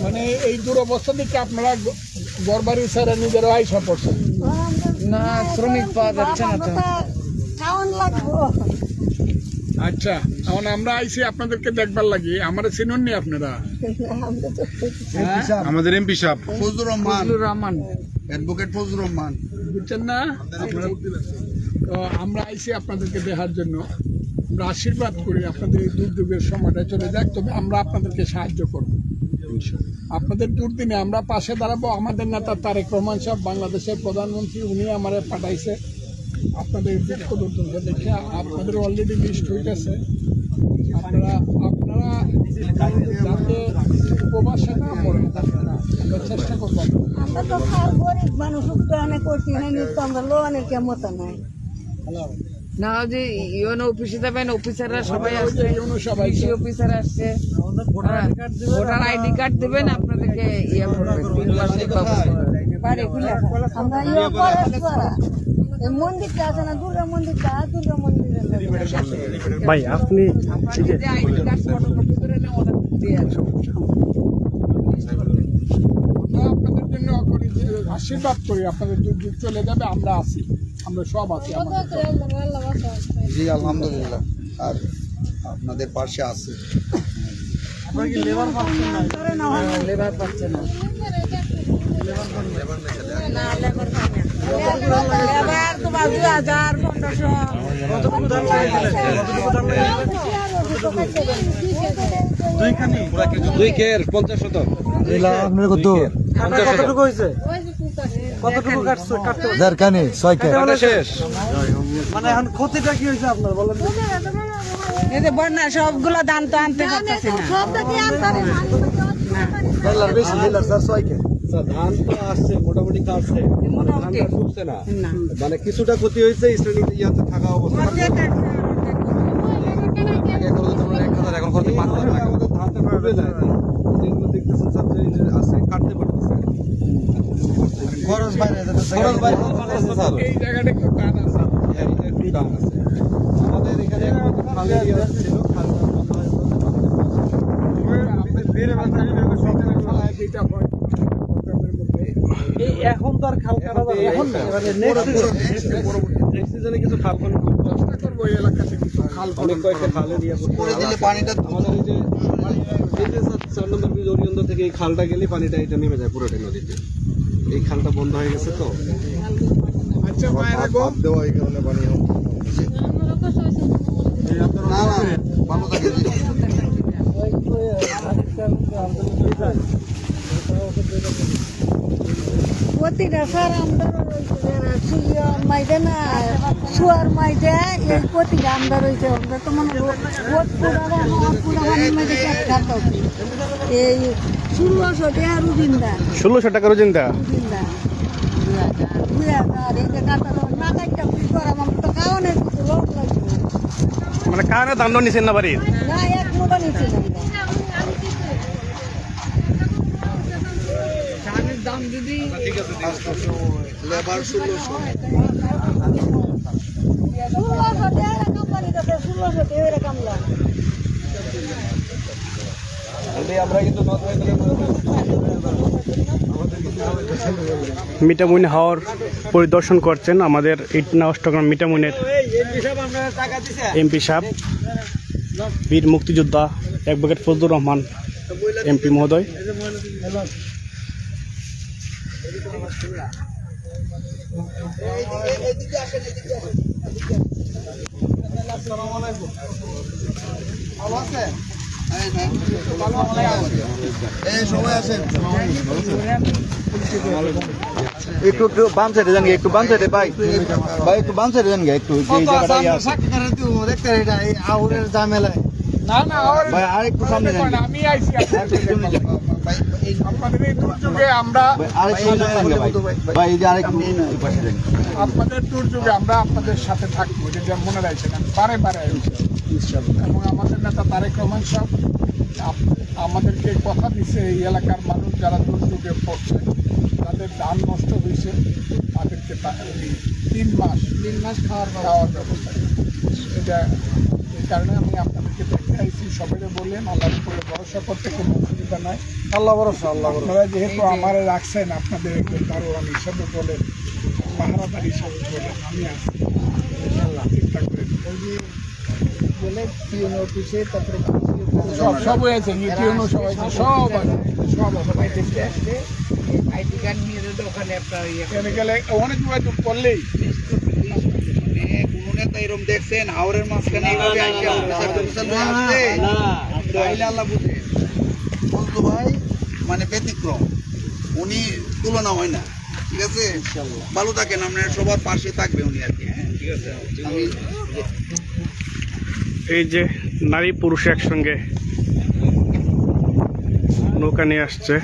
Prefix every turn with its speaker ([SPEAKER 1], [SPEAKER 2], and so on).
[SPEAKER 1] মানে এই দুরবস্থা থেকে আপনারা ঘরবাড়ি ছেড়ে নিজেরা আইসা পড়ছেন
[SPEAKER 2] না, শ্রমিক পাওয়া যাচ্ছে না তো।
[SPEAKER 1] আচ্ছা, এখন আমরা আইসি আপনাদেরকে দেখবার লাগি। আমরা চিনুন নি আপনারা?
[SPEAKER 3] আমাদের এমপি সাহেব
[SPEAKER 1] ফজলুর
[SPEAKER 2] রহমান,
[SPEAKER 1] অ্যাডভোকেট ফজলুর রহমান, বুঝছেন না আপনারা? তো আমরা আইসি আপনাদেরকে দেখার জন্য। আমরা আশীর্বাদ করি আপনাদের এই দুর্যোগের সময়টা চলে যাক, তবে আমরা আপনাদেরকে সাহায্য করব। আপনাদের দুর্দিনে আমরা পাশে দাঁড়াবো। আমাদের নেতা তারেক রহমান সাহেব, বাংলাদেশের প্রধানমন্ত্রী, উনি আমাদের পাঠাইছে আপনাদের দুঃখ দুর্দশা দেখে। আপনাদের অলরেডি লিস্ট হয়ে গেছে। আপনারা যাতে উপবাসে না পড়ে আমরা চেষ্টা করবো।
[SPEAKER 4] আমরা তো গরিব মানুষ, অনেক করছি না, আমরা লোনের কেমত নাই
[SPEAKER 2] না যে ইউএন অফিসে যাবেন, অফিসাররা সবাই আসছে, কৃষি অফিসার আসছে, ভোটার আইডি কার্ড দেবেন, আপনাদেরকে ইয়ে করবে 3 মাসের ব্যবস্থা।
[SPEAKER 4] আমরা মন্দিরটা আছে না, দুর্গা মন্দিরটা, দুর্গা মন্দিরের
[SPEAKER 5] ভাই আপনি
[SPEAKER 2] আইডি কার্ড ফটোকপি করে না ওরা দিয়ে আসো।
[SPEAKER 1] আপনাদের জন্য আশীর্বাদ করি, আপনাদের দুর্যোগ চলে যাবে। আমরা আছি, আমরা সব আছি।
[SPEAKER 6] জি আলহামদুলিল্লাহ, আর আপনাদের পাশে আছে।
[SPEAKER 2] লেবার পাচ্ছে না,
[SPEAKER 4] তোমার 2000-1500
[SPEAKER 3] 2 কের 50 শতক
[SPEAKER 6] আপনার কত
[SPEAKER 5] কতটুকু হয়েছে? কতটুকু কাটতে
[SPEAKER 6] দরকানি 6 কে
[SPEAKER 3] শেষ।
[SPEAKER 5] মানে এখন ক্ষতিটা কি হয়েছে আপনার বলেন?
[SPEAKER 2] এই যে বন্যা সবগুলো দান তো আনতে পারতেছি না।
[SPEAKER 6] ডলার বেশি ডলার স্যার 6 কে
[SPEAKER 3] ধান তো আসছে, মোটামুটি কাটছে, ধানটা ঢুকছে না, মানে কিছুটা ক্ষতি হয়েছে। শ্রেণীতে ইয়াতে থাকা অবস্থা এখন করতে 5000 টাকা আমাদের ধানটা ঢুকে যায়। যেগুলো দেখতেছেন সব আছে, কাটতে পারতেছে।
[SPEAKER 6] খরচ বাইরে স্যার,
[SPEAKER 1] এই জায়গাটা একটু টান আছে।
[SPEAKER 3] একটু দাম আছে। আমাদের এখানে খালের ইয়ে ছিল, খালটা বন্ধ হয়ে
[SPEAKER 1] যেটা হয়
[SPEAKER 5] এই এখন তো আর খাল কাটা যাবে এখন না, মানে নেক্সট
[SPEAKER 3] সিজনে কিছু খাল খনন
[SPEAKER 1] চেষ্টা করবো এই এলাকাতে কিছু খাল
[SPEAKER 3] অনেক কয়েকটা খালের ইয়ে
[SPEAKER 6] করে দিলে পানিটা
[SPEAKER 3] আমাদের এই যে 4 নম্বর ব্রিজ অরিয়ন্দ থেকে এই খালটা গেলে পানিটা এটা নেমে যায় পুরোটাই নদীতে। এই খালটা বন্ধ হয়ে গেছে তো।
[SPEAKER 1] আচ্ছা মায়েরা গো,
[SPEAKER 6] দেওয়া এই কারণে পানি না না ভালো থাকে।
[SPEAKER 4] প্রতিটা স্যার আমরা মাইদে না শুয়ার মাইদে এই প্রতিটা আমরা রয়েছে। আমরা তো মনে এই 1600 টাকা রুবিন্দা,
[SPEAKER 5] 1600 টাকা রোজিন্দা।
[SPEAKER 4] 2000 এই যে কাটার না কাটটা কি করা আমার তো খাওয়ানো কিছু লোক লাগবে
[SPEAKER 5] মানে কারে দাম দর নিছেন না বাড়ি?
[SPEAKER 4] না, এক মোটা নিচ্ছি
[SPEAKER 2] দাম যদি
[SPEAKER 6] লেবার 1600
[SPEAKER 4] টাকা কোম্পানি কাছে 1600 টাকা এরকম লাগ।
[SPEAKER 3] আমরা কিন্তু
[SPEAKER 5] মিঠামইন হাওর পরিদর্শন করছেন আমাদের ইটনা অষ্টগ্রাম মিঠামইনের এমপি সাহেব, বীর মুক্তিযোদ্ধা অ্যাডভোকেট ফজলুর রহমান এমপি মহোদয়।
[SPEAKER 6] সবাই আছেন, একটু বাম সাইডে যান, একটু বাম সাইডে ভাই ভাই, একটু বাম সাইডে যান, একটু ঝামেলায়
[SPEAKER 1] না না
[SPEAKER 6] ভাই আর একটু সামনে যান,
[SPEAKER 1] আমি আইছি আপনাদের এই দুর্যোগে আমরা
[SPEAKER 6] ভাই এই যে আরেকটু পাশে যান।
[SPEAKER 1] আপনাদের দুর্যোগে আমরা আপনাদের সাথে থাকবো, যেটা মনে রাখছেন। আমি বারে বারে এবং আমাদের নেতা তারেক রহমান সাহেব আমাদেরকে কথা দিছে এই এলাকার মানুষ যারা দুর্যোগে পড়ছে, তাদের ধান নষ্ট হয়েছে, তাদেরকে 3 মাস খাওয়ার ব্যবস্থা। এটা এই কারণে আমি আপনাদেরকে দেখতে আইছি। সবাই বলেন আল্লাহর উপরে ভরসা করতে কোনো অসুবিধা নাই।
[SPEAKER 6] আল্লাহ ভরসা, আল্লাহ ভরসা।
[SPEAKER 1] আপনারা যেহেতু আমারে রাখছেন, আপনাদের একজন দারোয়ান হিসাবে বলেন, পাহারাদার হিসাবে বলেন, আমি আছি ইনশাআল্লাহ ঠিকঠাক করে
[SPEAKER 2] বলে পিওন অফিসে তারপরে
[SPEAKER 1] সব হয়েছে, ইউটিউব সব হয়েছে, সব আছে, সব
[SPEAKER 2] সবাই দেখতে আসছে আইডি কার্ড নিয়ে যেতে ওখানে আপনার
[SPEAKER 1] এখানে গেলে অনেক যোগাযোগ করলেই
[SPEAKER 6] কোন নেতা এরকম দেখছেন হাওরের মাঝখানে এইভাবে আইসা আল্লাহ বুঝে বলতো ভাই, মানে ব্যতিক্রম, উনি তুলনা হয় না। ঠিক আছে, ভালো থাকেন, আপনার সবার পাশে থাকবে উনি আর কি। হ্যাঁ ঠিক আছে, আমি
[SPEAKER 5] এই যে নারী পুরুষ একসঙ্গে নৌকা নিয়ে আসছে।